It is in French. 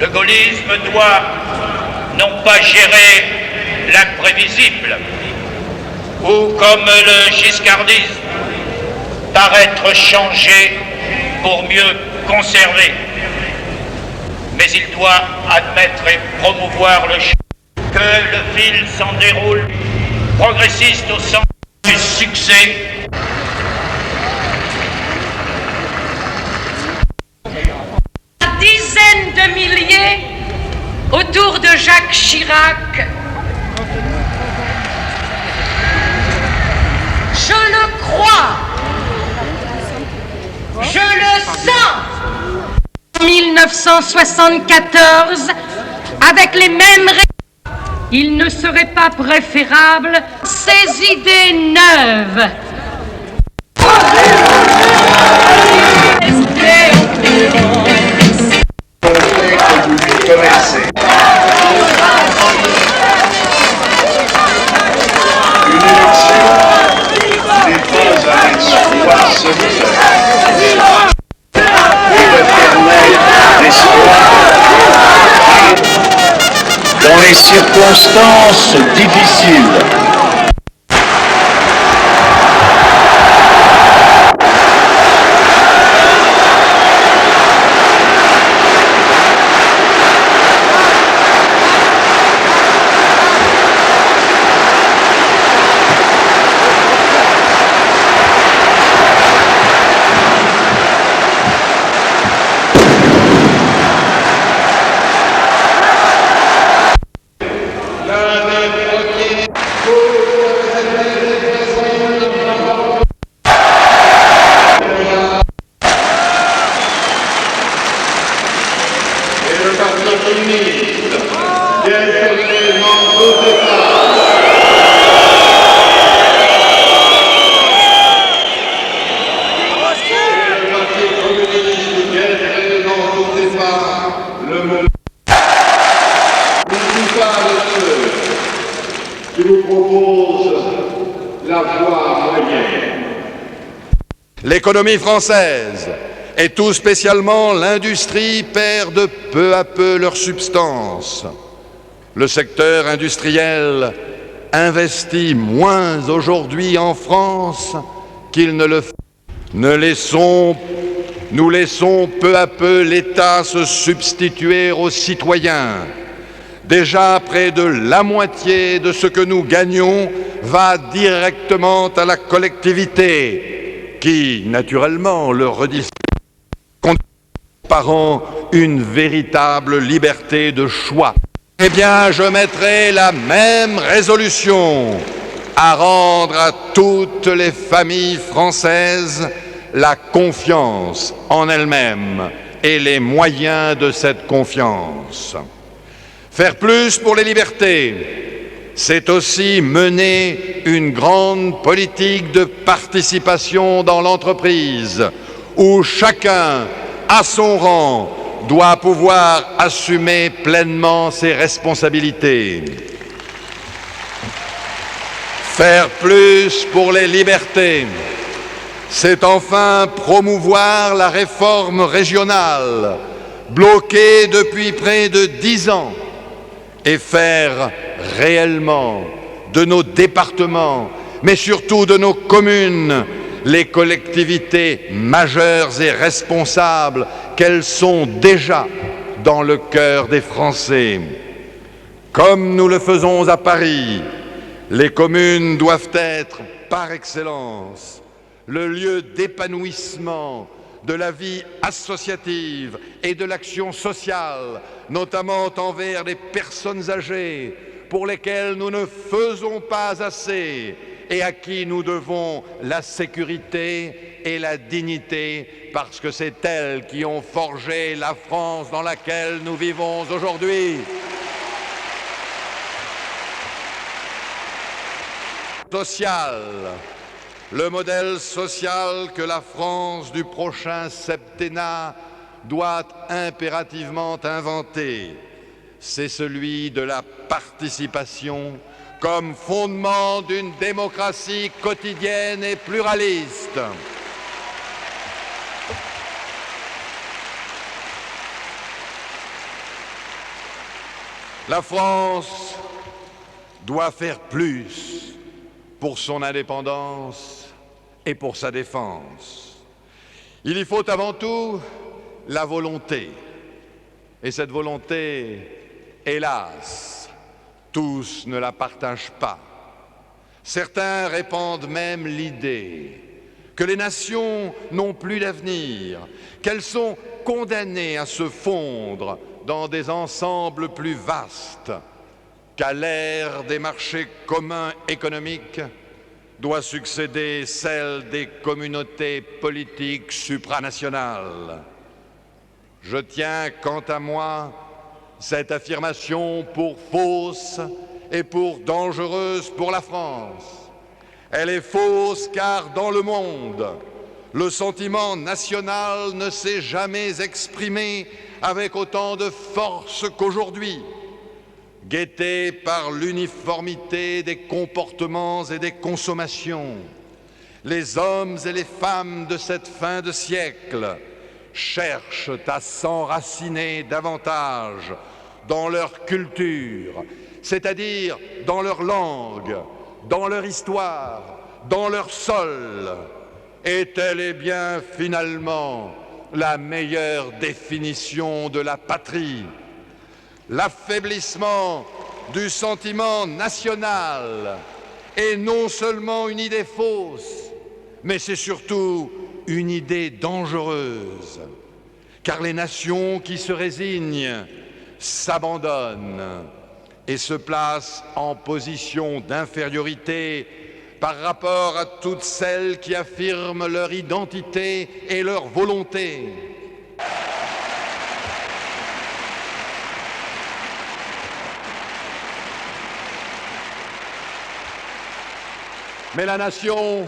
Le gaullisme doit non pas gérer l'imprévisible, ou comme le giscardisme, paraître changer pour mieux conserver, mais il doit admettre et promouvoir le changement, que le fil s'en déroule, progressiste au sens du succès. Dizaines de milliers autour de Jacques Chirac. Je le crois, je le sens. En 1974, avec les mêmes raisons, il ne serait pas préférable ces idées neuves. Dans les circonstances difficiles. qui vous propose la voie moyenne. L'économie française, et tout spécialement l'industrie, perdent peu à peu leur substance. Le secteur industriel investit moins aujourd'hui en France qu'il ne le fait. Nous laissons peu à peu l'État se substituer aux citoyens. Déjà près de la moitié de ce que nous gagnons va directement à la collectivité, qui, naturellement, le redistribue, comparant une véritable liberté de choix. Eh bien, je mettrai la même résolution à rendre à toutes les familles françaises la confiance en elles-mêmes et les moyens de cette confiance. Faire plus pour les libertés, c'est aussi mener une grande politique de participation dans l'entreprise, où chacun, à son rang, doit pouvoir assumer pleinement ses responsabilités. Faire plus pour les libertés, c'est enfin promouvoir la réforme régionale, bloquée depuis près de 10 ans, et faire réellement de nos départements, mais surtout de nos communes, les collectivités majeures et responsables qu'elles sont déjà dans le cœur des Français. Comme nous le faisons à Paris, les communes doivent être, par excellence, le lieu d'épanouissement de la vie associative et de l'action sociale, notamment envers les personnes âgées, pour lesquelles nous ne faisons pas assez et à qui nous devons la sécurité et la dignité, parce que c'est elles qui ont forgé la France dans laquelle nous vivons aujourd'hui. Social. Le modèle social que la France du prochain septennat doit impérativement inventer, c'est celui de la participation comme fondement d'une démocratie quotidienne et pluraliste. La France doit faire plus pour son indépendance et pour sa défense. Il y faut avant tout la volonté. Et cette volonté, hélas, tous ne la partagent pas. Certains répandent même l'idée que les nations n'ont plus d'avenir, qu'elles sont condamnées à se fondre dans des ensembles plus vastes, qu'à l'ère des marchés communs économiques doit succéder celle des communautés politiques supranationales. Je tiens, quant à moi, cette affirmation pour fausse et pour dangereuse pour la France. Elle est fausse car dans le monde, le sentiment national ne s'est jamais exprimé avec autant de force qu'aujourd'hui. Guetté par l'uniformité des comportements et des consommations, les hommes et les femmes de cette fin de siècle cherchent à s'enraciner davantage dans leur culture, c'est-à-dire dans leur langue, dans leur histoire, dans leur sol. Et telle est bien finalement la meilleure définition de la patrie. L'affaiblissement du sentiment national est non seulement une idée fausse, mais c'est surtout une idée dangereuse, car les nations qui se résignent s'abandonnent et se placent en position d'infériorité par rapport à toutes celles qui affirment leur identité et leur volonté. Mais la nation